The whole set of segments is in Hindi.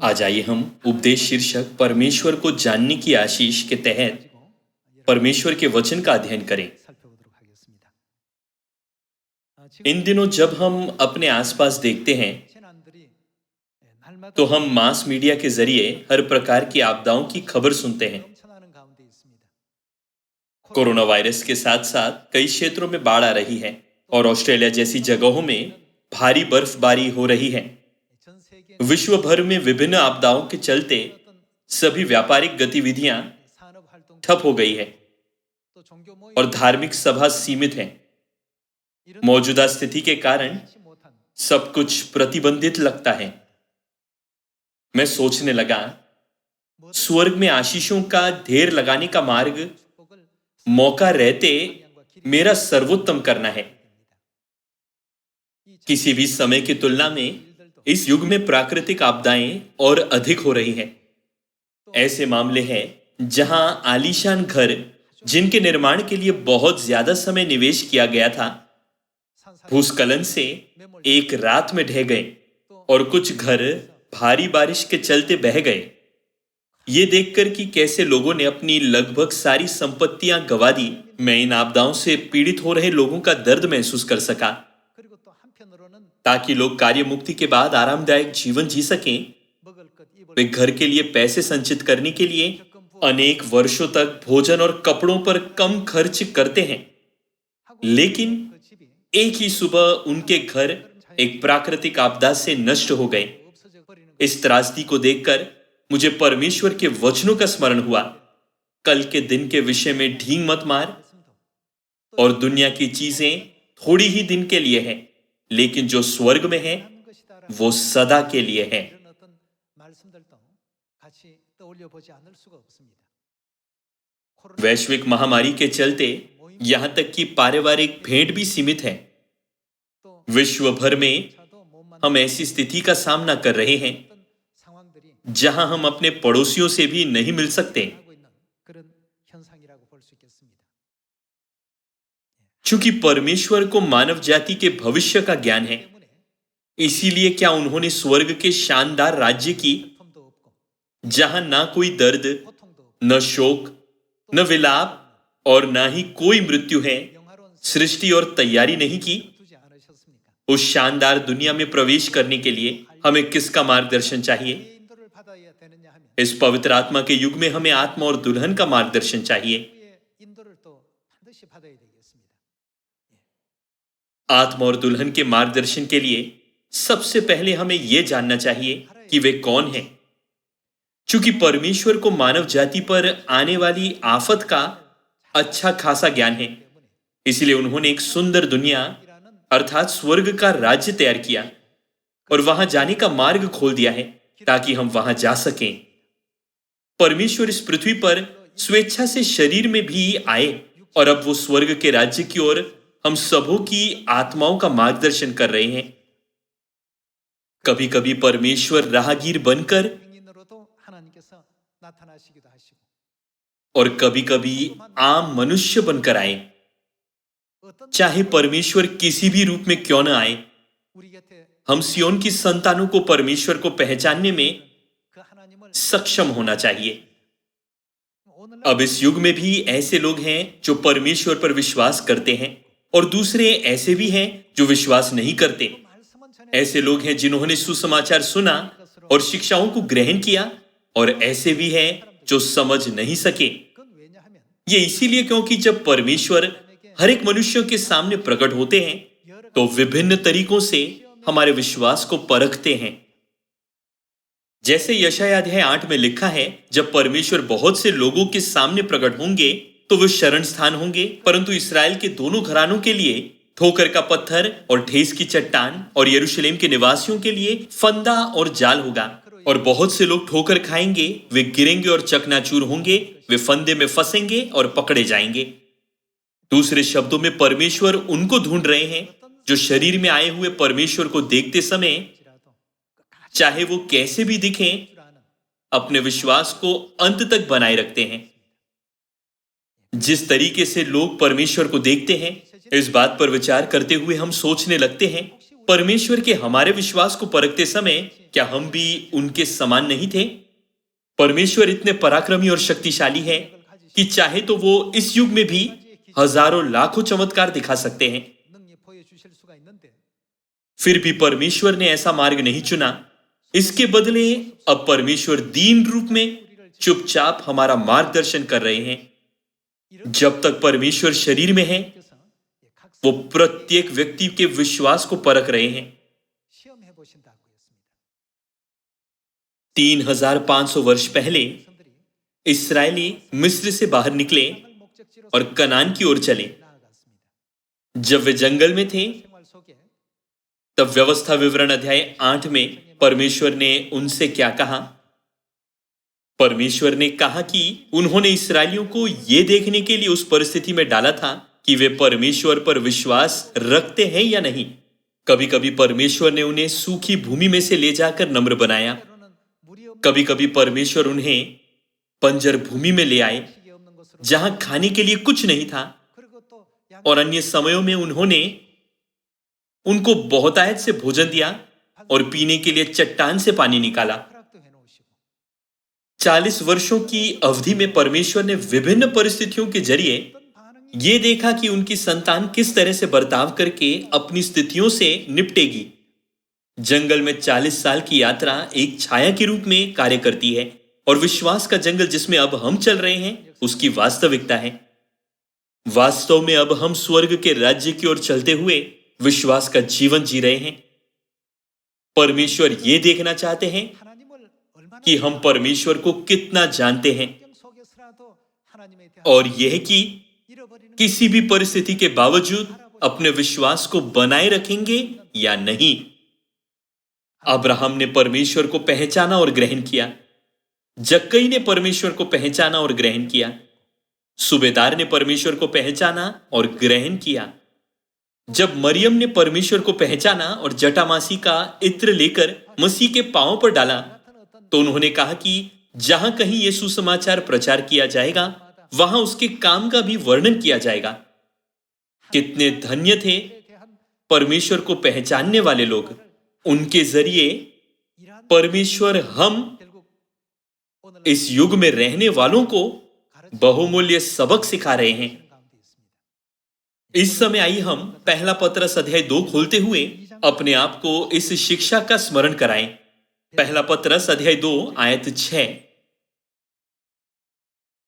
आज आइए हम उपदेश शीर्षक परमेश्वर को जानने की आशीष के तहत परमेश्वर के वचन का अध्ययन करें। इन दिनों जब हम अपने आसपास देखते हैं तो हम मास मीडिया के जरिए हर प्रकार की आपदाओं की खबर सुनते हैं। कोरोना वायरस के साथ साथ कई क्षेत्रों में बाढ़ आ रही है और ऑस्ट्रेलिया जैसी जगहों में भारी बर्फबारी हो रही है। विश्व भर में विभिन्न आपदाओं के चलते सभी व्यापारिक गतिविधियां ठप हो गई है और धार्मिक सभा सीमित है। मौजूदा स्थिति के कारण सब कुछ प्रतिबंधित लगता है। मैं सोचने लगा, स्वर्ग में आशीषों का ढेर लगाने का मार्ग मौका रहते मेरा सर्वोत्तम करना है। किसी भी समय की तुलना में इस युग में प्राकृतिक आपदाएं और अधिक हो रही हैं। ऐसे मामले हैं जहां आलीशान घर जिनके निर्माण के लिए बहुत ज्यादा समय निवेश किया गया था, भूस्खलन से एक रात में ढह गए और कुछ घर भारी बारिश के चलते बह गए। ये देखकर कि कैसे लोगों ने अपनी लगभग सारी संपत्तियां गंवा दी, मैं इन आपदाओं से पीड़ित हो रहे लोगों का दर्द महसूस कर सका। ताकि लोग कार्य मुक्ति के बाद आरामदायक जीवन जी सकें, वे घर के लिए पैसे संचित करने के लिए अनेक वर्षों तक भोजन और कपड़ों पर कम खर्च करते हैं। लेकिन एक ही सुबह उनके घर एक प्राकृतिक आपदा से नष्ट हो गए। इस त्रासदी को देखकर मुझे परमेश्वर के वचनों का स्मरण हुआ। कल के दिन के विषय में ढींग मत मार, और दुनिया की चीजें थोड़ी ही दिन के लिए है, लेकिन जो स्वर्ग में है वो सदा के लिए है। वैश्विक महामारी के चलते यहां तक कि पारिवारिक भेंट भी सीमित है। विश्व भर में हम ऐसी स्थिति का सामना कर रहे हैं जहां हम अपने पड़ोसियों से भी नहीं मिल सकते। चूंकि परमेश्वर को मानव जाति के भविष्य का ज्ञान है, इसीलिए क्या उन्होंने स्वर्ग के शानदार राज्य की, जहां ना कोई दर्द, न शोक, न विलाप और ना ही कोई मृत्यु है, सृष्टि और तैयारी नहीं की? उस शानदार दुनिया में प्रवेश करने के लिए हमें किसका मार्गदर्शन चाहिए? इस पवित्र आत्मा के युग में हमें आत्मा और दुल्हन का मार्गदर्शन चाहिए। आत्मा और दुल्हन के मार्गदर्शन के लिए सबसे पहले हमें यह जानना चाहिए कि वे कौन हैं। चूंकि परमेश्वर को मानव जाति पर आने वाली आफत का अच्छा खासा ज्ञान है, इसलिए उन्होंने एक सुंदर दुनिया अर्थात स्वर्ग का राज्य तैयार किया और वहां जाने का मार्ग खोल दिया है ताकि हम वहां जा सकें। परमेश्वर इस पृथ्वी पर स्वेच्छा से शरीर में भी आए और अब वो स्वर्ग के राज्य की ओर हम सबों की आत्माओं का मार्गदर्शन कर रहे हैं। कभी कभी परमेश्वर राहगीर बनकर और कभी कभी आम मनुष्य बनकर आए। चाहे परमेश्वर किसी भी रूप में क्यों न आए, हम सियोन की संतानों को परमेश्वर को पहचानने में सक्षम होना चाहिए। अब इस युग में भी ऐसे लोग हैं जो परमेश्वर पर विश्वास करते हैं और दूसरे ऐसे भी हैं जो विश्वास नहीं करते। ऐसे लोग हैं जिन्होंने सुसमाचार सुना और शिक्षाओं को ग्रहण किया, और ऐसे भी हैं जो समझ नहीं सके। ये इसीलिए क्योंकि जब परमेश्वर हर एक मनुष्य के सामने प्रकट होते हैं तो विभिन्न तरीकों से हमारे विश्वास को परखते हैं। जैसे यशायाह अध्याय 8 में लिखा है, जब परमेश्वर बहुत से लोगों के सामने प्रकट होंगे तो वे शरण स्थान होंगे, परंतु इसराइल के दोनों घरानों के लिए ठोकर का पत्थर और ठेस की चट्टान, और यरूशलेम के निवासियों के लिए फंदा और जाल होगा। और बहुत से लोग ठोकर खाएंगे, वे गिरेंगे और चकनाचूर होंगे, वे फंदे में फंसेंगे और पकड़े जाएंगे। दूसरे शब्दों में परमेश्वर उनको ढूंढ रहे हैं जो शरीर में आए हुए परमेश्वर को देखते समय, चाहे वो कैसे भी दिखें, अपने विश्वास को अंत तक बनाए रखते हैं। जिस तरीके से लोग परमेश्वर को देखते हैं, इस बात पर विचार करते हुए हम सोचने लगते हैं परमेश्वर के हमारे विश्वास को परखते समय क्या हम भी उनके समान नहीं थे? परमेश्वर इतने पराक्रमी और शक्तिशाली है कि चाहे तो वो इस युग में भी हजारों लाखों चमत्कार दिखा सकते हैं। फिर भी परमेश्वर ने ऐसा मार्ग नहीं चुना। इसके बदले अब परमेश्वर दीन रूप में चुपचाप हमारा मार्गदर्शन कर रहे हैं। जब तक परमेश्वर शरीर में है, वो प्रत्येक व्यक्ति के विश्वास को परख रहे हैं। 3500 वर्ष पहले इस्राएली मिस्र से बाहर निकले और कनान की ओर चले। जब वे जंगल में थे, तब व्यवस्था विवरण अध्याय 8 में परमेश्वर ने उनसे क्या कहा? परमेश्वर ने कहा कि उन्होंने इस्राएलियों को यह देखने के लिए उस परिस्थिति में डाला था कि वे परमेश्वर पर विश्वास रखते हैं या नहीं। कभी कभी परमेश्वर ने उन्हें सूखी भूमि में से ले जाकर नम्र बनाया। कभी कभी परमेश्वर उन्हें बंजर भूमि में ले आए जहां खाने के लिए कुछ नहीं था, और अन्य समयों में उन्होंने उनको बहुतायत से भोजन दिया और पीने के लिए चट्टान से पानी निकाला। 40 वर्षों की अवधि में परमेश्वर ने विभिन्न परिस्थितियों के जरिए यह देखा कि उनकी संतान किस तरह से बर्ताव करके अपनी स्थितियों से निपटेगी। जंगल में 40 साल की यात्रा एक छाया के रूप में कार्य करती है, और विश्वास का जंगल जिसमें अब हम चल रहे हैं उसकी वास्तविकता है। वास्तव में अब हम स्वर्ग के राज्य की ओर चलते हुए विश्वास का जीवन जी रहे हैं। परमेश्वर ये देखना चाहते हैं कि हम परमेश्वर को कितना जानते हैं, और यह कि किसी भी परिस्थिति के बावजूद अपने विश्वास को बनाए रखेंगे या नहीं। अब्राहम ने परमेश्वर को पहचाना और ग्रहण किया। जक्कई ने परमेश्वर को पहचाना और ग्रहण किया। सूबेदार ने परमेश्वर को पहचाना और ग्रहण किया। जब मरियम ने परमेश्वर को पहचाना और जटामासी का इत्र लेकर मसीह के पांवों पर डाला, तो उन्होंने कहा कि जहां कहीं यह सुसमाचार प्रचार किया जाएगा, वहां उसके काम का भी वर्णन किया जाएगा। कितने धन्य थे परमेश्वर को पहचानने वाले लोग। उनके जरिए परमेश्वर हम इस युग में रहने वालों को बहुमूल्य सबक सिखा रहे हैं। इस समय आइए हम पहला पत्रस अध्याय 2 खोलते हुए अपने आप को इस शिक्षा का स्मरण कराएं। पहला पत्रस अध्याय 2 आयत 6।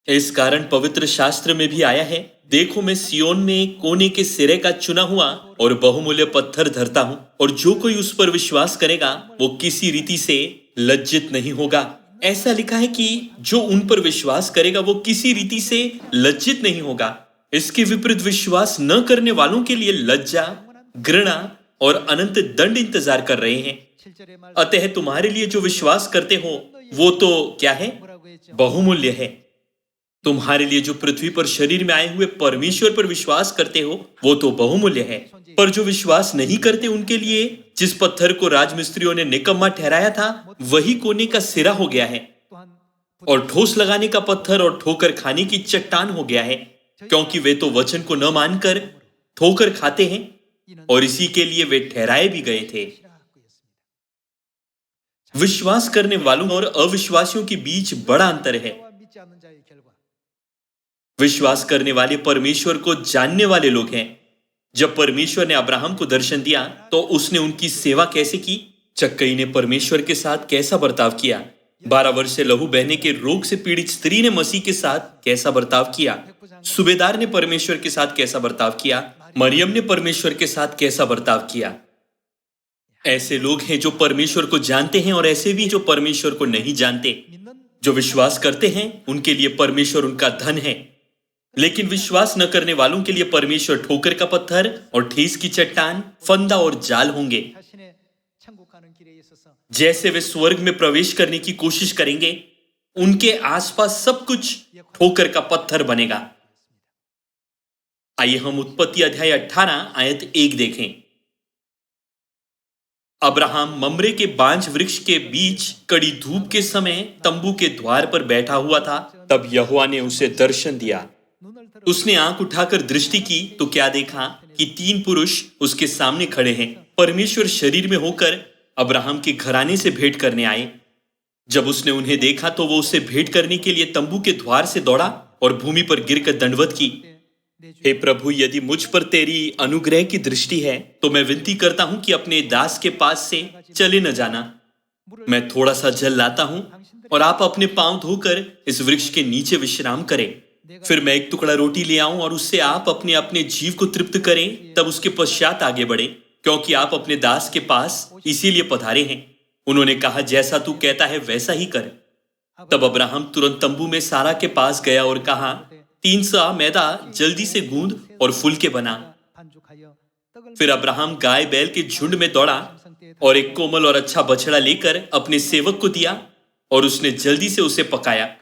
इस कारण पवित्र शास्त्र में भी आया है, देखो मैं सियोन में कोने के सिरे का चुना हुआ और बहुमूल्य पत्थर धरता हूं, और जो कोई उस पर विश्वास करेगा वो किसी रीति से लज्जित नहीं होगा। ऐसा लिखा है कि जो उन पर विश्वास करेगा वो किसी रीति से लज्जित नहीं होगा। इसके विपरीत विश्वास न करने वालों के लिए लज्जा, घृणा और अनंत दंड इंतजार कर रहे हैं। अतः तुम्हारे लिए जो विश्वास करते हो वो तो क्या है? बहुमूल्य है। तुम्हारे लिए जो पृथ्वी पर शरीर में आए हुए परमेश्वर पर विश्वास करते हो वो तो बहुमूल्य है। पर जो विश्वास नहीं करते उनके लिए जिस पत्थर को राजमिस्त्रियों ने निकम्मा ठहराया था वही कोने का सिरा हो गया है, और ठोस लगाने का पत्थर और ठोकर खाने की चट्टान हो गया है, क्योंकि वे तो वचन को न मानकर ठोकर खाते हैं, और इसी के लिए वे ठहराए भी गए थे। विश्वास करने वालों और अविश्वासियों के बीच बड़ा अंतर है। विश्वास करने वाले परमेश्वर को जानने वाले लोग हैं। जब परमेश्वर ने अब्राहम को दर्शन दिया तो उसने उनकी सेवा कैसे की? जक्कई ने परमेश्वर के साथ कैसा बर्ताव किया? 12 वर्ष से लहू बहने के रोग से पीड़ित स्त्री ने मसीह के साथ कैसा बर्ताव किया? सूबेदार ने परमेश्वर के साथ कैसा बर्ताव किया? मरियम ने परमेश्वर के साथ कैसा बर्ताव किया? ऐसे लोग हैं जो परमेश्वर को जानते हैं और ऐसे भी जो परमेश्वर को नहीं जानते। जो विश्वास करते हैं उनके लिए परमेश्वर उनका धन है, लेकिन विश्वास न करने वालों के लिए परमेश्वर ठोकर का पत्थर और ठेस की चट्टान, फंदा और जाल होंगे। जैसे वे स्वर्ग में प्रवेश करने की कोशिश करेंगे, उनके आसपास सब कुछ ठोकर का पत्थर बनेगा। आइए हम उत्पत्ति अध्याय 18 आयत 1 देखें। अब्राहम ममरे के बांज वृक्ष के बीच कड़ी धूप के समय तंबू के द्वार पर बैठा हुआ था। तब यहोवा ने उसे दर्शन दिया। उसने आंख उठाकर दृष्टि की तो क्या देखा कि 3 पुरुष उसके सामने खड़े हैं। परमेश्वर शरीर में होकर अब्राहम के घराने से भेंट करने आए। जब उसने उन्हें देखा तो वो उससे भेंट करने के लिए तंबू के द्वार से दौड़ा और भूमि पर गिरकर दंडवत की। हे प्रभु, यदि मुझ पर तेरी अनुग्रह की दृष्टि है तो मैं विनती करता हूं कि अपने दास के पास से चले न जाना। मैं थोड़ा सा जल लाता हूं और आप अपने पांव धोकर इस वृक्ष के नीचे विश्राम करें। फिर मैं एक टुकड़ा रोटी ले आऊं और उससे आप अपने अपने जीव को तृप्त करें, तब उसके पश्चात आगे बढ़े, क्योंकि आप अपने दास के पास इसीलिए पधारे हैं। उन्होंने कहा, जैसा तू कहता है वैसा ही कर। तब अब्राहम तुरंत तंबू में सारा के पास गया और कहा, 3 सा मैदा जल्दी से गूंद और फूल के बना। फिर अब्राहम गाय बैल के झुंड में दौड़ा और एक कोमल और अच्छा बछड़ा लेकर अपने सेवक को दिया और उसने जल्दी से उसे पकाया।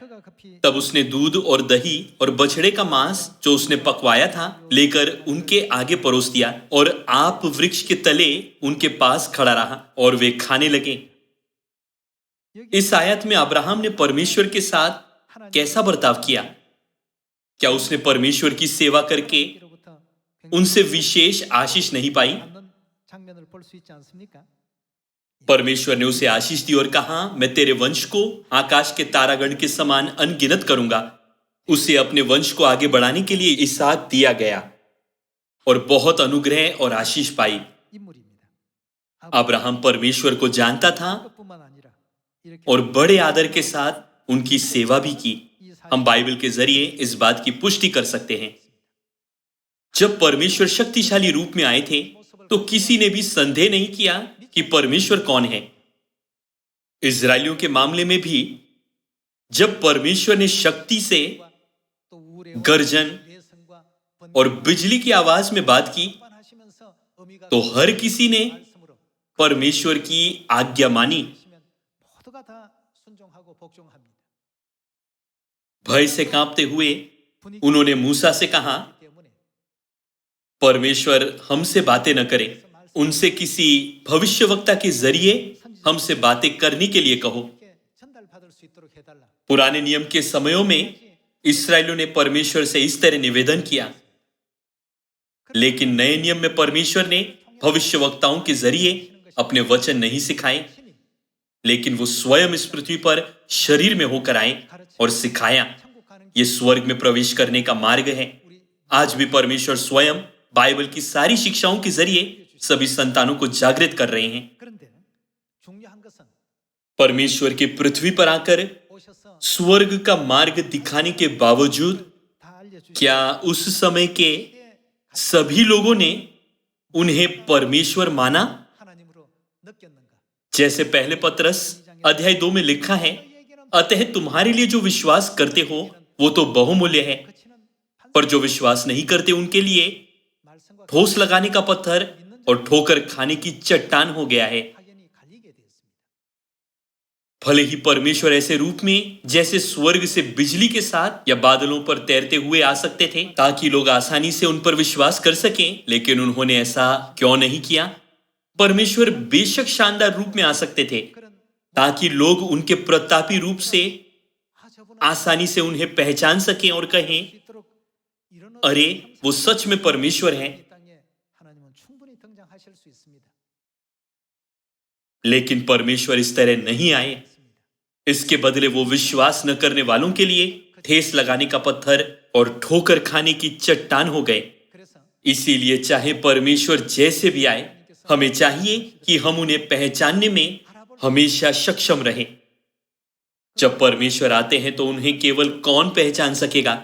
तब उसने दूध और दही और बछड़े का मांस जो उसने पकवाया था लेकर उनके आगे परोस दिया और आप वृक्ष के तले उनके पास खड़ा रहा और वे खाने लगे। इस आयत में अब्राहम ने परमेश्वर के साथ कैसा बर्ताव किया? क्या उसने परमेश्वर की सेवा करके उनसे विशेष आशीष नहीं पाई? परमेश्वर ने उसे आशीष दी और कहा, मैं तेरे वंश को आकाश के तारागण के समान अनगिनत करूंगा। उसे अपने वंश को आगे बढ़ाने के लिए इसहाक दिया गया और बहुत अनुग्रह और आशीष पाई। अब्राहम परमेश्वर को जानता था और बड़े आदर के साथ उनकी सेवा भी की। हम बाइबल के जरिए इस बात की पुष्टि कर सकते हैं। जब परमेश्वर शक्तिशाली रूप में आए थे तो किसी ने भी संदेह नहीं किया कि परमेश्वर कौन है। इजरायलियों के मामले में भी जब परमेश्वर ने शक्ति से गर्जन और बिजली की आवाज में बात की तो हर किसी ने परमेश्वर की आज्ञा मानी। भय से कांपते हुए उन्होंने मूसा से कहा, परमेश्वर हमसे बातें न करे, उनसे किसी भविष्यवक्ता के जरिए हमसे बातें करने के लिए कहो। पुराने नियम के समयों में इस्राएलियों ने परमेश्वर से इस तरह निवेदन किया, लेकिन नए नियम में परमेश्वर ने भविष्यवक्ताओं के जरिए अपने वचन नहीं सिखाए, लेकिन वो स्वयं इस पृथ्वी पर शरीर में होकर आए और सिखाया। ये स्वर्ग में प्रवेश करने का मार्ग है। आज भी परमेश्वर स्वयं बाइबल की सारी शिक्षाओं के जरिए सभी संतानों को जागृत कर रहे हैं। परमेश्वर की पृथ्वी पर आकर स्वर्ग का मार्ग दिखाने के बावजूद क्या उस समय के सभी लोगों ने उन्हें परमेश्वर माना? जैसे पहले पत्रस अध्याय 2 में लिखा है, अतः तुम्हारे लिए जो विश्वास करते हो वो तो बहुमूल्य है, पर जो विश्वास नहीं करते उनके लिए ठोस लगाने का पत्थर और ठोकर खाने की चट्टान हो गया है। भले ही परमेश्वर ऐसे रूप में जैसे स्वर्ग से बिजली के साथ या बादलों पर तैरते हुए आ सकते थे ताकि लोग आसानी से उन पर विश्वास कर सकें, लेकिन उन्होंने ऐसा क्यों नहीं किया? परमेश्वर बेशक शानदार रूप में आ सकते थे ताकि लोग उनके प्रतापी रूप से आसानी से उन्हें पहचान सकें और कहें, अरे वो सच में परमेश्वर है। लेकिन परमेश्वर इस तरह नहीं आए। इसके बदले वो विश्वास न करने वालों के लिए ठेस लगाने का पत्थर और ठोकर खाने की चट्टान हो गए। इसीलिए चाहे परमेश्वर जैसे भी आए, हमें चाहिए कि हम उन्हें पहचानने में हमेशा सक्षम रहें। जब परमेश्वर आते हैं तो उन्हें केवल कौन पहचान सकेगा?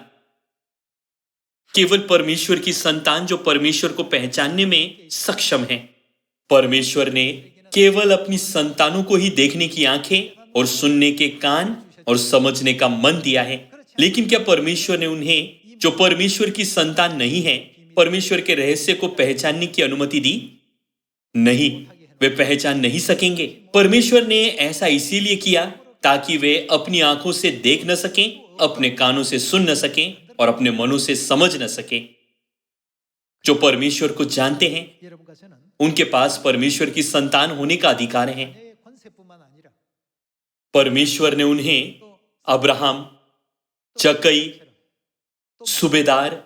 केवल परमेश्वर की संतान जो परमेश्वर को पहचानने में सक्षम है। परमेश्वर ने केवल अपनी संतानों को ही देखने की आंखें और सुनने के कान और समझने का मन दिया है। लेकिन क्या परमेश्वर ने उन्हें जो परमेश्वर की संतान नहीं है परमेश्वर के रहस्य को पहचानने की अनुमति दी? नहीं, वे पहचान नहीं सकेंगे। परमेश्वर ने ऐसा इसीलिए किया ताकि वे अपनी आंखों से देख न सकें, अपने कानों से सुन न सकें और अपने मनों से समझ न सकें। जो परमेश्वर को जानते हैं उनके पास परमेश्वर की संतान होने का अधिकार है। परमेश्वर ने उन्हें अब्राहम, जक्कई, सूबेदार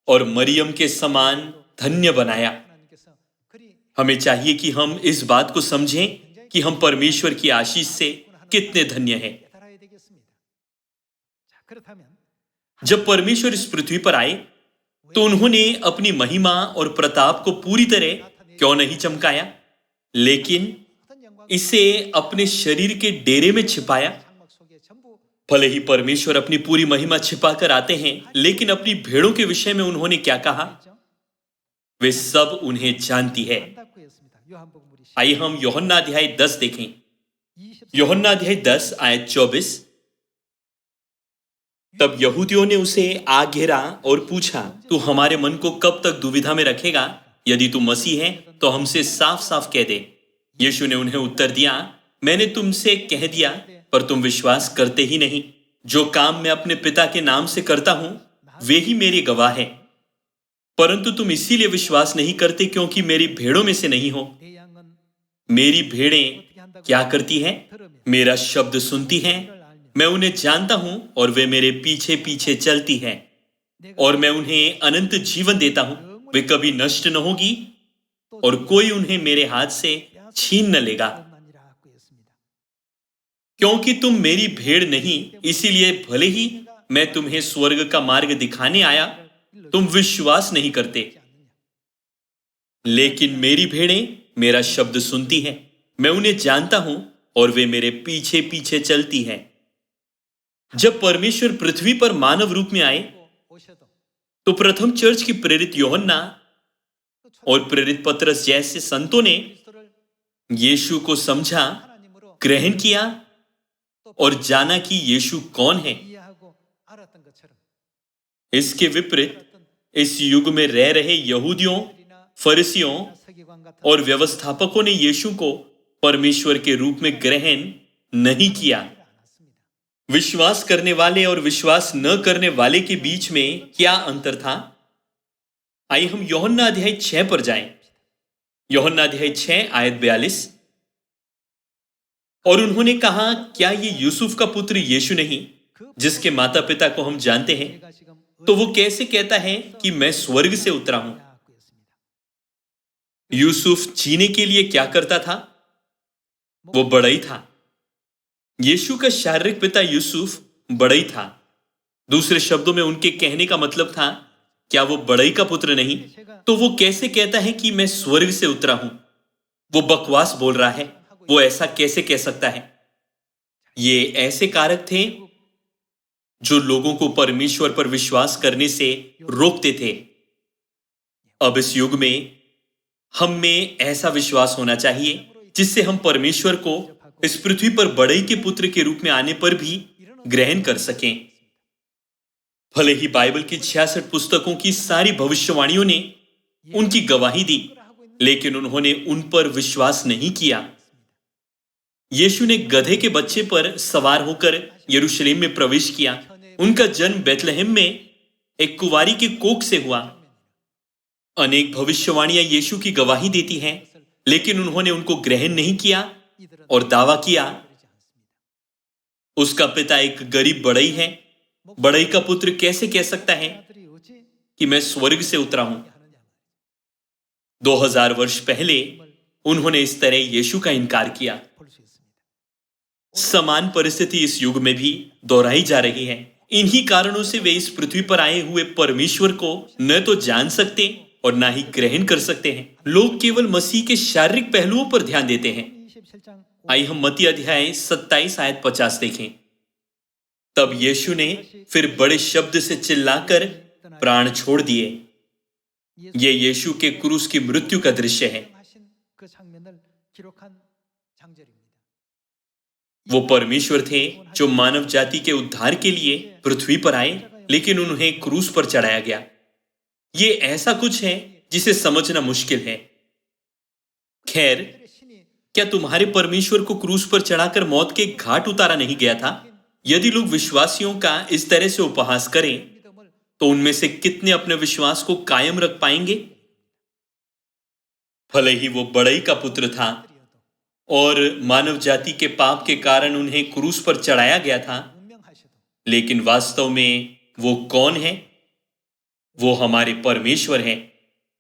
और मरियम के समान धन्य बनाया। हमें चाहिए कि हम इस बात को समझें कि हम परमेश्वर की आशीष से कितने धन्य हैं। जब परमेश्वर इस पृथ्वी पर आए तो उन्होंने अपनी महिमा और प्रताप को पूरी तरह क्यों नहीं चमकाया, लेकिन इसे अपने शरीर के डेरे में छिपाया। भले ही परमेश्वर अपनी पूरी महिमा छिपा कर आते हैं, लेकिन अपनी भेड़ों के विषय में उन्होंने क्या कहा? वे सब उन्हें जानती है। आइए हम यूहन्ना अध्याय 10 देखें। यूहन्ना अध्याय 10 आयत 24। तब यहूदियों ने उसे आ घेरा और पूछा, तू हमारे मन को कब तक दुविधा में रखेगा? यदि तू मसीह है तो हमसे साफ साफ कह दे। यीशु ने उन्हें उत्तर दिया, मैंने तुमसे कह दिया पर तुम विश्वास करते ही नहीं। जो काम मैं अपने पिता के नाम से करता हूं वे ही मेरे गवाह हैं, परंतु तुम इसीलिए विश्वास नहीं करते क्योंकि मेरी भेड़ों में से नहीं हो। मेरी भेड़ें क्या करती हैं? मेरा शब्द सुनती हैं, मैं उन्हें जानता हूं और वे मेरे पीछे पीछे चलती हैं, और मैं उन्हें अनंत जीवन देता हूं। वे कभी नष्ट न होगी और कोई उन्हें मेरे हाथ से छीन न लेगा। क्योंकि तुम मेरी भेड़ नहीं, इसीलिए भले ही मैं तुम्हें स्वर्ग का मार्ग दिखाने आया, तुम विश्वास नहीं करते। लेकिन मेरी भेड़ें मेरा शब्द सुनती हैं, मैं उन्हें जानता हूं और वे मेरे पीछे पीछे चलती हैं। जब परमेश्वर पृथ्वी पर मानव रूप में आए तो प्रथम चर्च की प्रेरित यूहन्ना और प्रेरित पतरस जैसे संतों ने यीशु को समझा, ग्रहण किया और जाना कि यीशु कौन है। इसके विपरीत इस युग में रह रहे यहूदियों, फरीसियों और व्यवस्थापकों ने यीशु को परमेश्वर के रूप में ग्रहण नहीं किया। विश्वास करने वाले और विश्वास न करने वाले के बीच में क्या अंतर था? आइए हम यूहन्ना अध्याय 6 पर जाएं। यूहन्ना अध्याय 6 आयत 42। और उन्होंने कहा, क्या ये यूसुफ का पुत्र यीशु नहीं, जिसके माता पिता को हम जानते हैं? तो वो कैसे कहता है कि मैं स्वर्ग से उतरा हूं? यूसुफ जीने के लिए क्या करता था? वो बढ़ई था। यीशु का शारीरिक पिता यूसुफ बढ़ई था। दूसरे शब्दों में उनके कहने का मतलब था, क्या वो बढ़ई का पुत्र नहीं? तो वो कैसे कहता है कि मैं स्वर्ग से उतरा हूं? वो बकवास बोल रहा है। वो ऐसा कैसे कह सकता है? ये ऐसे कारक थे जो लोगों को परमेश्वर पर विश्वास करने से रोकते थे। अब इस युग में हम में ऐसा विश्वास होना चाहिए जिससे हम परमेश्वर को इस पृथ्वी पर बढ़ई के पुत्र के रूप में आने पर भी ग्रहण कर सकें। भले ही बाइबल की 66 पुस्तकों की सारी भविष्यवाणियों ने उनकी गवाही दी, लेकिन उन्होंने उन पर विश्वास नहीं किया। यीशु ने गधे के बच्चे पर सवार होकर यरूशलेम में प्रवेश किया। उनका जन्म बेथलेहम में एक कुंवारी के कोख से हुआ। अनेक भविष्यवाणियां यीशु की गवाही देती हैं, लेकिन उन्होंने उनको ग्रहण नहीं किया और दावा किया, उसका पिता एक गरीब बढ़ई है। बढ़ई का पुत्र कैसे कह सकता है कि मैं स्वर्ग से उतरा हूं? 2000 वर्ष पहले उन्होंने इस तरह यीशु का इनकार किया। समान परिस्थिति इस युग में भी दोहराई जा रही है। इन्हीं कारणों से वे इस पृथ्वी पर आए हुए परमेश्वर को न तो जान सकते और ना ही ग्रहण कर सकते हैं। लोग केवल मसीह के शारीरिक पहलुओं पर ध्यान देते हैं। आइए हम मत्ती अध्याय 27 आयत 50 देखें। तब यीशु ने फिर बड़े शब्द से चिल्लाकर प्राण छोड़ दिए। ये यीशु के क्रूस की मृत्यु का दृश्य है। वो परमेश्वर थे जो मानव जाति के उद्धार के लिए पृथ्वी पर आए, लेकिन उन्हें क्रूस पर चढ़ाया गया। ये ऐसा कुछ है जिसे समझना मुश्किल है। खैर, क्या तुम्हारे परमेश्वर को क्रूस पर चढ़ाकर मौत के घाट उतारा नहीं गया था? यदि लोग विश्वासियों का इस तरह से उपहास करें तो उनमें से कितने अपने विश्वास को कायम रख पाएंगे? भले ही वो बढ़ई का पुत्र था और मानव जाति के पाप के कारण उन्हें क्रूस पर चढ़ाया गया था, लेकिन वास्तव में वो कौन है? वो हमारे परमेश्वर हैं।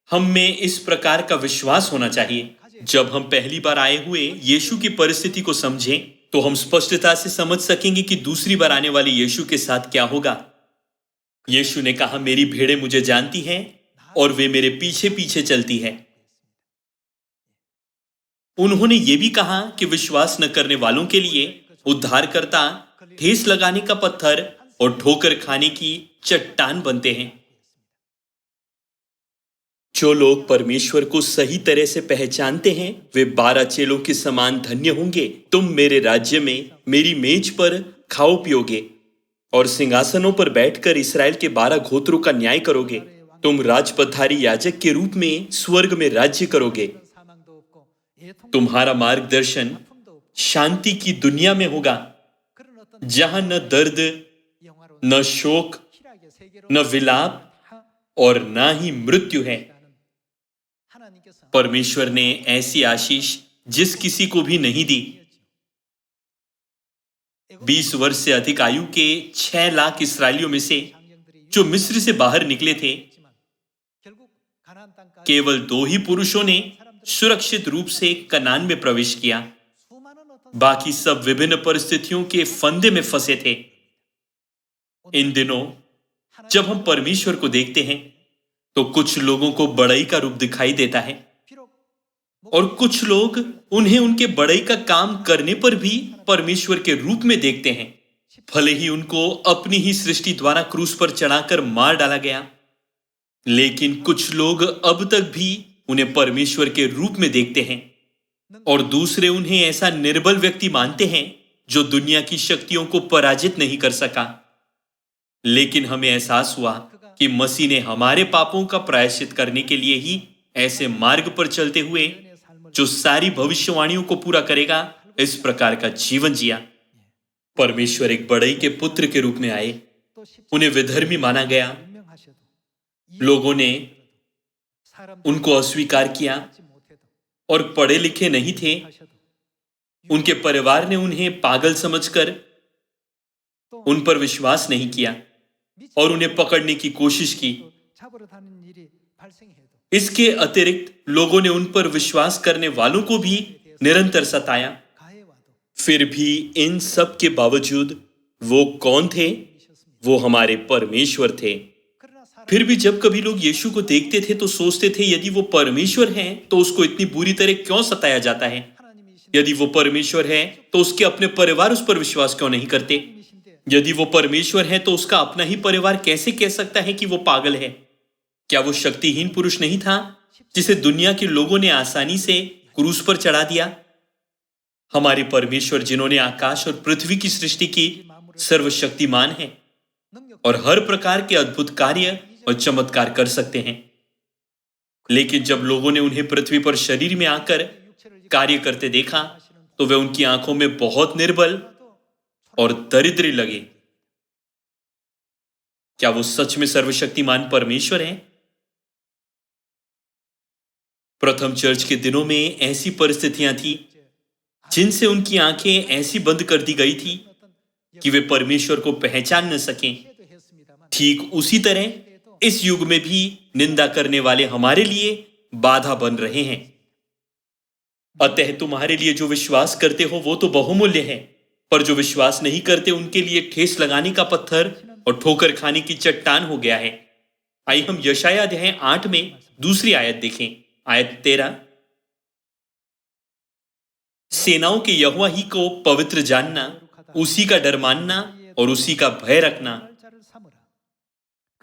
हम में इस प्रकार का विश्वास होना चाहिए। जब हम पहली बार आए हुए यीशु की परिस्थिति को समझें, तो हम स्पष्टता से समझ सकेंगे कि दूसरी बार आने वाले यीशु के साथ क्या होगा। यीशु ने कहा, मेरी भेड़ें मुझे जानती हैं और वे मेरे पीछे पीछे चलती हैं। उन्होंने ये भी कहा कि विश्वास न करने वालों के लिए उद्धारकर्ता ठेस लगाने का पत्थर और ठोकर खाने की चट्टान बनते हैं। जो लोग परमेश्वर को सही तरह से पहचानते हैं, वे 12 चेलों के समान धन्य होंगे। तुम मेरे राज्य में मेरी मेज पर खाओ पियोगे और सिंहासनों पर बैठकर इस्राएल के 12 गोत्रों का न्याय करोगे। तुम राजपथारी याजक के रूप में स्वर्ग में राज्य करोगे। तुम्हारा मार्गदर्शन शांति की दुनिया में होगा, जहां न दर्द, न शोक, न विलाप और न ही मृत्यु है। परमेश्वर ने ऐसी आशीष जिस किसी को भी नहीं दी। 20 वर्ष से अधिक आयु के 6 लाख इस्राएलियों में से जो मिस्र से बाहर निकले थे, केवल 2 ही पुरुषों ने सुरक्षित रूप से कनान में प्रवेश किया। बाकी सब विभिन्न परिस्थितियों के फंदे में फंसे थे। इन दिनों जब हम परमेश्वर को देखते हैं, तो कुछ लोगों को बड़ाई का रूप दिखाई देता है और कुछ लोग उन्हें उनके बड़ाई का काम करने पर भी परमेश्वर के रूप में देखते हैं। भले ही उनको अपनी ही सृष्टि द्वारा क्रूस पर चढ़ाकर मार डाला गया, लेकिन कुछ लोग अब तक भी उन्हें परमेश्वर के रूप में देखते हैं और दूसरे उन्हें ऐसा निर्बल व्यक्ति मानते हैं जो दुनिया की शक्तियों को पराजित नहीं कर सका। लेकिन हमें एहसास हुआ कि मसीह ने हमारे पापों का प्रायश्चित करने के लिए ही ऐसे मार्ग पर चलते हुए, जो सारी भविष्यवाणियों को पूरा करेगा, इस प्रकार का जीवन जिया। परमेश्वर एक बड़ई के पुत्र के रूप में आए। उन्हें विधर्मी माना गया। लोगों ने उनको अस्वीकार किया और पढ़े लिखे नहीं थे। उनके परिवार ने उन्हें पागल समझकर उन पर विश्वास नहीं किया और उन्हें पकड़ने की कोशिश की। इसके अतिरिक्त लोगों ने उन पर विश्वास करने वालों को भी निरंतर सताया। फिर भी इन सब के बावजूद वो कौन थे? वो हमारे परमेश्वर थे। फिर भी जब कभी लोग यीशु को देखते थे तो सोचते थे, यदि वो परमेश्वर हैं तो उसको इतनी बुरी तरह क्यों सताया जाता है? यदि वो परमेश्वर है तो उसके अपने परिवार उस पर विश्वास क्यों नहीं करते? यदि वो परमेश्वर है तो उसका अपना ही परिवार कैसे कह सकता है कि वो पागल है? क्या वो शक्तिहीन पुरुष नहीं था जिसे दुनिया के लोगों ने आसानी से क्रूस पर चढ़ा दिया? हमारे परमेश्वर, जिन्होंने आकाश और पृथ्वी की सृष्टि की, सर्वशक्तिमान है और हर प्रकार के अद्भुत कार्य और चमत्कार कर सकते हैं। लेकिन जब लोगों ने उन्हें पृथ्वी पर शरीर में आकर कार्य करते देखा, तो वे उनकी आंखों में बहुत निर्बल और दरिद्र लगे। क्या वो सच में सर्वशक्तिमान परमेश्वर हैं? प्रथम चर्च के दिनों में ऐसी परिस्थितियां थी जिनसे उनकी आंखें ऐसी बंद कर दी गई थी कि वे परमेश्वर को पहचान न सकें। ठीक उसी तरह इस युग में भी निंदा करने वाले हमारे लिए बाधा बन रहे हैं। अतः तुम्हारे लिए जो विश्वास करते हो वो तो बहुमूल्य है, पर जो विश्वास नहीं करते उनके लिए ठेस लगाने का पत्थर और ठोकर खाने की चट्टान हो गया है। आइए हम यशायाह अध्याय 8 में दूसरी आयत देखें। आयत 13, सेनाओं के यहोवा ही को पवित्र जानना, उसी का डर मानना और उसी का भय रखना,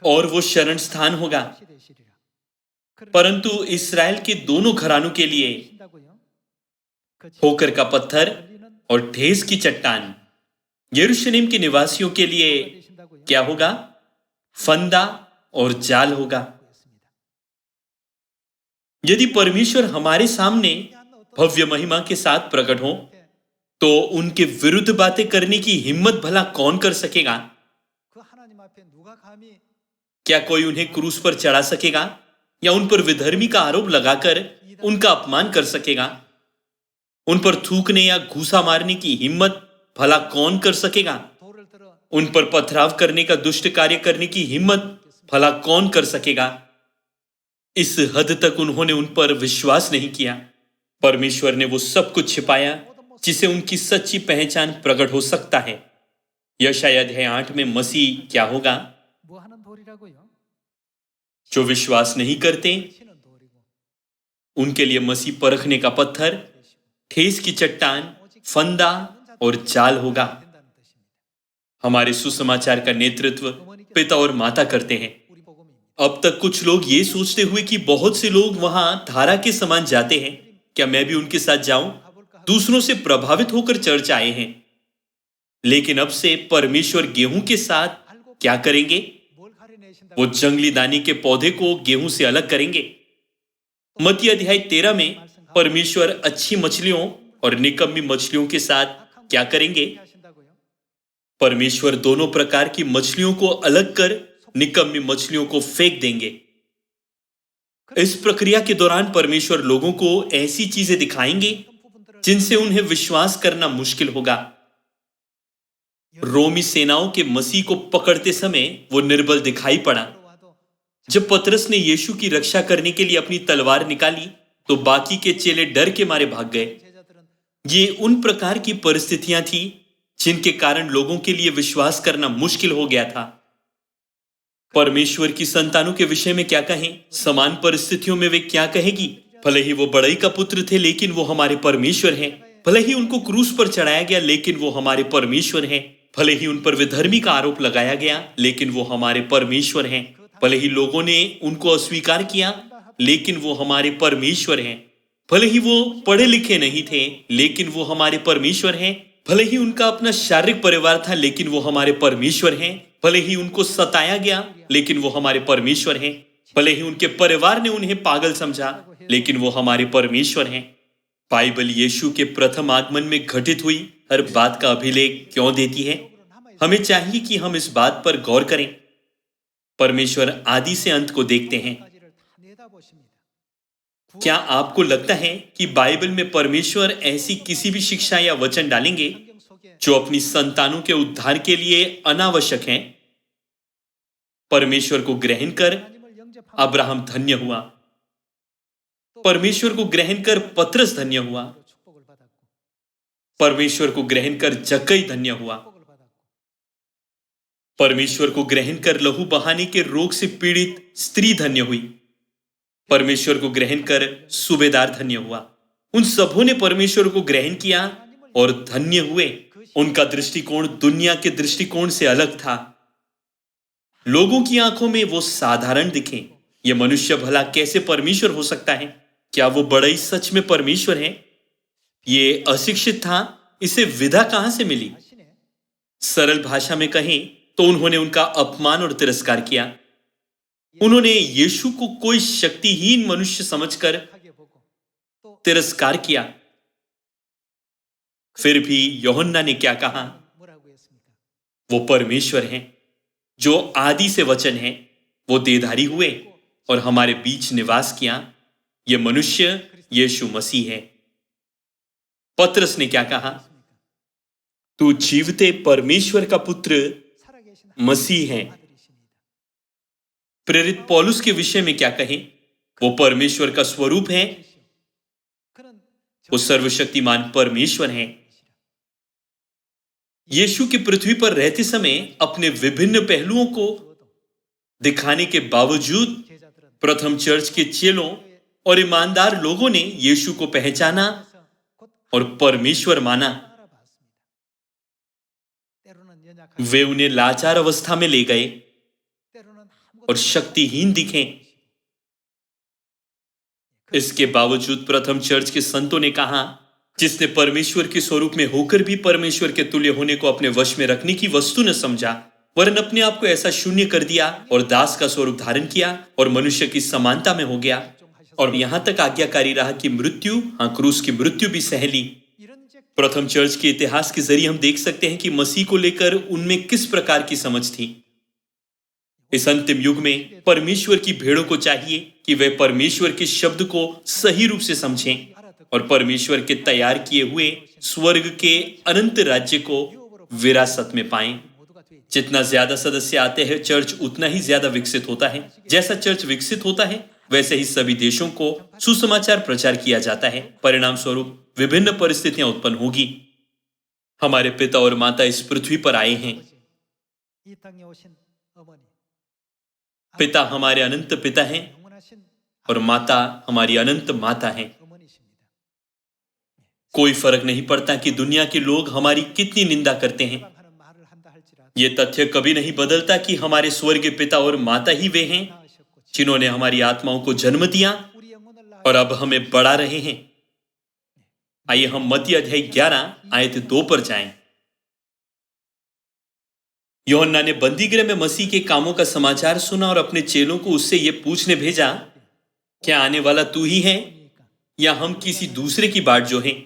और वो शरण स्थान होगा। परंतु इस्राएल के दोनों घरानों के लिए ठोकर का पत्थर और ठेस की चट्टान, यरूशलेम के निवासियों के लिए क्या होगा? फंदा और जाल होगा। यदि परमेश्वर हमारे सामने भव्य महिमा के साथ प्रकट हो, तो उनके विरुद्ध बातें करने की हिम्मत भला कौन कर सकेगा? क्या कोई उन्हें क्रूस पर चढ़ा सकेगा या उन पर विधर्मी का आरोप लगाकर उनका अपमान कर सकेगा? उन पर थूकने या घूसा मारने की हिम्मत भला कौन कर सकेगा? उन पर पथराव करने का दुष्ट कार्य करने की हिम्मत भला कौन कर सकेगा? इस हद तक उन्होंने उन पर विश्वास नहीं किया। परमेश्वर ने वो सब कुछ छिपाया जिसे उनकी सच्ची पहचान प्रकट हो सकता है। यशायाह अध्याय 8 में मसीह क्या होगा? जो विश्वास नहीं करते उनके लिए मसीह परखने का पत्थर, ठेस की चट्टान, फंदा और जाल होगा। हमारे सुसमाचार का नेतृत्व पिता और माता करते हैं। अब तक कुछ लोग ये सोचते हुए कि बहुत से लोग वहां धारा के समान जाते हैं, क्या मैं भी उनके साथ जाऊं? दूसरों से प्रभावित होकर चर्च आए हैं। लेकिन अब से परमेश्वर गेहूं के साथ क्या करेंगे? वो जंगली दाने के पौधे को गेहूं से अलग करेंगे। मत्ती अध्याय 13 में परमेश्वर अच्छी मछलियों और निकम्मी मछलियों के साथ क्या करेंगे? परमेश्वर दोनों प्रकार की मछलियों को अलग कर निकम्मी मछलियों को फेंक देंगे। इस प्रक्रिया के दौरान परमेश्वर लोगों को ऐसी चीजें दिखाएंगे जिनसे उन्हें विश्वास करना मुश्किल होगा। रोमी सेनाओं के मसीह को पकड़ते समय वो निर्बल दिखाई पड़ा। जब पतरस ने यीशु की रक्षा करने के लिए अपनी तलवार निकाली तो बाकी के चेले डर के मारे भाग गए। ये उन प्रकार की परिस्थितियां थी जिनके कारण लोगों के लिए विश्वास करना मुश्किल हो गया था। परमेश्वर की संतानों के विषय में क्या कहें? समान परिस्थितियों में वे क्या कहेगी? भले ही वो बड़ई का पुत्र थे लेकिन वो हमारे परमेश्वर हैं। भले ही उनको क्रूस पर चढ़ाया गया लेकिन वो हमारे परमेश्वर हैं। भले ही उन पर विधर्मी का आरोप लगाया गया लेकिन वो हमारे परमेश्वर हैं। भले ही लोगों ने उनको अस्वीकार किया लेकिन वो हमारे परमेश्वर हैं। भले ही वो पढ़े लिखे नहीं थे लेकिन वो हमारे परमेश्वर हैं। भले ही उनका अपना शारीरिक परिवार था लेकिन वो हमारे परमेश्वर हैं। भले ही उनको सताया गया लेकिन वो हमारे परमेश्वर हैं। भले ही उनके परिवार ने उन्हें पागल समझा लेकिन वो हमारे परमेश्वर हैं। बाइबल यीशु के प्रथम आगमन में घटित हुई हर बात का अभिलेख क्यों देती है? हमें चाहिए कि हम इस बात पर गौर करें। परमेश्वर आदि से अंत को देखते हैं। क्या आपको लगता है कि बाइबल में परमेश्वर ऐसी किसी भी शिक्षा या वचन डालेंगे जो अपनी संतानों के उद्धार के लिए अनावश्यक हैं? परमेश्वर को ग्रहण कर अब्राहम धन्य हुआ। परमेश्वर को ग्रहण कर पतरस धन्य हुआ। परमेश्वर को ग्रहण कर जक्कई धन्य हुआ। परमेश्वर को ग्रहण कर लहू बहाने के रोग से पीड़ित स्त्री धन्य हुई। परमेश्वर को ग्रहण कर सूबेदार धन्य हुआ। उन सबों ने परमेश्वर को ग्रहण किया और धन्य हुए। उनका दृष्टिकोण दुनिया के दृष्टिकोण से अलग था। लोगों की आंखों में वो साधारण दिखे। यह मनुष्य भला कैसे परमेश्वर हो सकता है? क्या वो बड़ई सच में परमेश्वर है? ये अशिक्षित था, इसे विधा कहां से मिली? सरल भाषा में कहें तो उन्होंने उनका अपमान और तिरस्कार किया। उन्होंने यीशु को कोई शक्तिहीन मनुष्य समझकर तिरस्कार किया। फिर भी यूहन्ना ने क्या कहा? वो परमेश्वर हैं जो आदि से वचन है। वो देहधारी हुए और हमारे बीच निवास किया। ये मनुष्य यीशु मसीह है। पतरस ने क्या कहा? तू जीवते परमेश्वर का पुत्र मसीह है। प्रेरित पौलुस के विषय में क्या कहें? वो परमेश्वर का स्वरूप है। वो सर्वशक्तिमान परमेश्वर है। यीशु की पृथ्वी पर रहते समय अपने विभिन्न पहलुओं को दिखाने के बावजूद प्रथम चर्च के चेलों और ईमानदार लोगों ने यीशु को पहचाना और परमेश्वर माना। वे उन्हें लाचार अवस्था में ले गए और शक्तिहीन दिखे। इसके बावजूद प्रथम चर्च के संतों ने कहा, जिसने परमेश्वर के स्वरूप में होकर भी परमेश्वर के तुल्य होने को अपने वश में रखने की वस्तु न समझा, वरन अपने आप को ऐसा शून्य कर दिया और दास का स्वरूप धारण किया और मनुष्य की समानता में हो गया और यहां तक आज्ञाकारी रहा कि मृत्यु, क्रूस की मृत्यु भी सह ली। प्रथम चर्च के इतिहास के जरिए हम देख सकते हैं कि मसीह को लेकर उनमें किस प्रकार की समझ थी। इस अंतिम युग में परमेश्वर की भेड़ों को चाहिए कि वे परमेश्वर के शब्द को सही रूप से समझें और परमेश्वर के तैयार किए हुए स्वर्ग के अनंत राज्य को विरासत में पाएं। जितना ज्यादा सदस्य आते हैं चर्च उतना ही ज्यादा विकसित होता है। जैसा चर्च विकसित होता है वैसे ही सभी देशों को सुसमाचार प्रचार किया जाता है। परिणाम स्वरूप विभिन्न परिस्थितियां उत्पन्न होगी। हमारे पिता और माता इस पृथ्वी पर आए हैं। 이 땅에 오신 어머니, पिता हमारे अनंत पिता हैं 영원하신 और माता हमारी अनंत माता हैं। 어머니십니다. कोई फर्क नहीं पड़ता कि दुनिया के लोग हमारी कितनी निंदा करते हैं। 하는 말을 한다 할지라도 ये तथ्य कभी नहीं बदलता कि हमारे स्वर्गीय पिता और माता ही वे हैं 낳으셨고 जिन्होंने हमारी आत्माओं को जन्म दिया 우리 영혼을 낳아 और अब हमें बढ़ा रहे हैं। आइए हम मत्ती अध्याय 11 आयत 2 पर जाएं। यूहन्ना ने बंदीगृह में मसीह के कामों का समाचार सुना और अपने चेलों को उससे यह पूछने भेजा, क्या आने वाला तू ही है या हम किसी दूसरे की बाट जो हैं?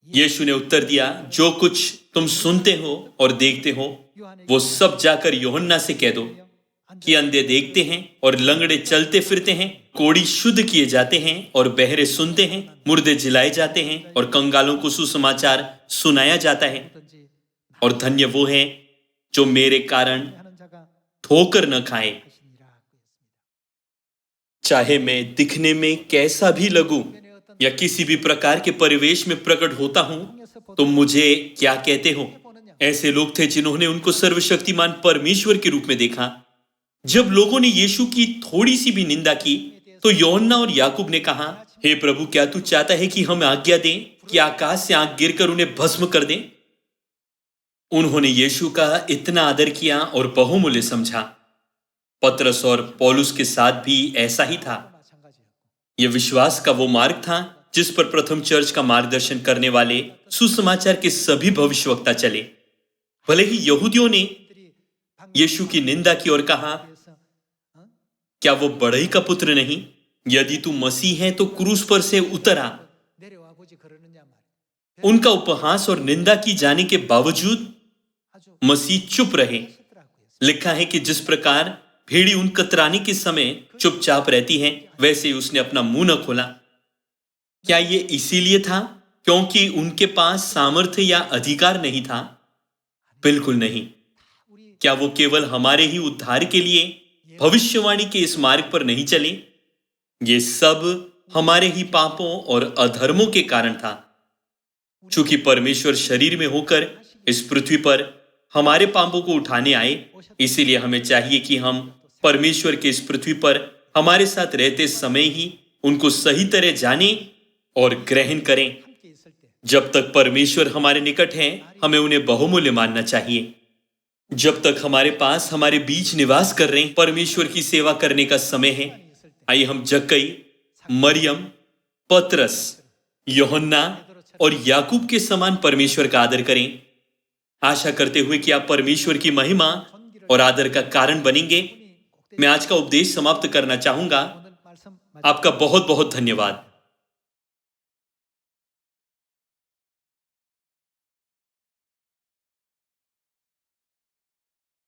यीशु ने उत्तर दिया, जो कुछ तुम सुनते हो और देखते हो वो सब जाकर यूहन्ना से कह दो कि अंधे देखते हैं और लंगड़े चलते फिरते हैं, कोढ़ी शुद्ध किए जाते हैं और बहरे सुनते हैं, मुर्दे जिलाए जाते हैं और कंगालों को सुसमाचार सुनाया जाता है। 든지 और धन्य वो है जो मेरे कारण 하는 자가 ठोकर न खाए। 하시니라 그랬습니다. चाहे मैं दिखने में कैसा भी लगूं या किसी भी प्रकार के परिवेश में प्रकट होता हूं, तुम मुझे क्या कहते हो? ऐसे लोग थे जिन्होंने उनको सर्वशक्तिमान परमेश्वर के रूप में देखा। जब लोगों ने यीशु की थोड़ी सी भी निंदा की तो यूहन्ना और याकूब ने कहा, हे प्रभु, क्या तू चाहता है कि हम आज्ञा दें कि आकाश से आग गिरकर उन्हें भस्म कर दें? उन्होंने यीशु का इतना आदर किया और बहुमूल्य समझा। पतरस और पौलुस के साथ भी ऐसा ही था। 마찬가지였고 यह विश्वास का वो मार्ग था जिस पर प्रथम चर्च का मार्गदर्शन करने वाले सुसमाचार के सभी भविष्यवक्ता चले। भले ही यहूदियों ने 들이 यीशु की निंदा की और कहा, 방에서 क्या वो बढ़ई का पुत्र नहीं? यदि तू मसीह है तो क्रूस पर से उतर आ। 내려와 보지 그러느냐 말. उनका उपहास और निंदा की जाने के बावजूद 아주 मसीह चुप रहे। 하시더라고요. लिखा है कि जिस प्रकार भेड़ी उन कतराने के समय चुपचाप रहती है वैसे ही उसने अपना मुंह न खोला। क्या ये इसीलिए था क्योंकि उनके पास सामर्थ्य या अधिकार नहीं था? बिल्कुल नहीं। 우리 क्या वो केवल हमारे ही उद्धार के लिए भविष्यवाणी के इस मार्ग पर नहीं चले? ये सब हमारे ही पापों और अधर्मों के कारण था। चूंकि परमेश्वर शरीर में होकर इस पृथ्वी पर हमारे पापों को उठाने आए, इसीलिए हमें चाहिए कि हम परमेश्वर के इस पृथ्वी पर हमारे साथ रहते समय ही उनको सही तरह जाने और ग्रहण करें। 함께 있을 때 जब तक परमेश्वर हमारे निकट हैं, हमें उन्हें बहुमूल्य मानना चाहिए। जब तक हमारे पास हमारे बीच निवास कर रहे हैं, परमेश्वर की सेवा करने का समय है। 있을 때 आइए हम जक्कई, मरियम, पतरस, यूहन्ना और याकूब के समान परमेश्वर का आदर करें, आशा करते हुए कि आप परमेश्वर की महिमा और आदर का कारण बनेंगे। मैं आज का उपदेश समाप्त करना चाहूंगा। 오늘 말씀 आपका बहुत बहुत धन्यवाद।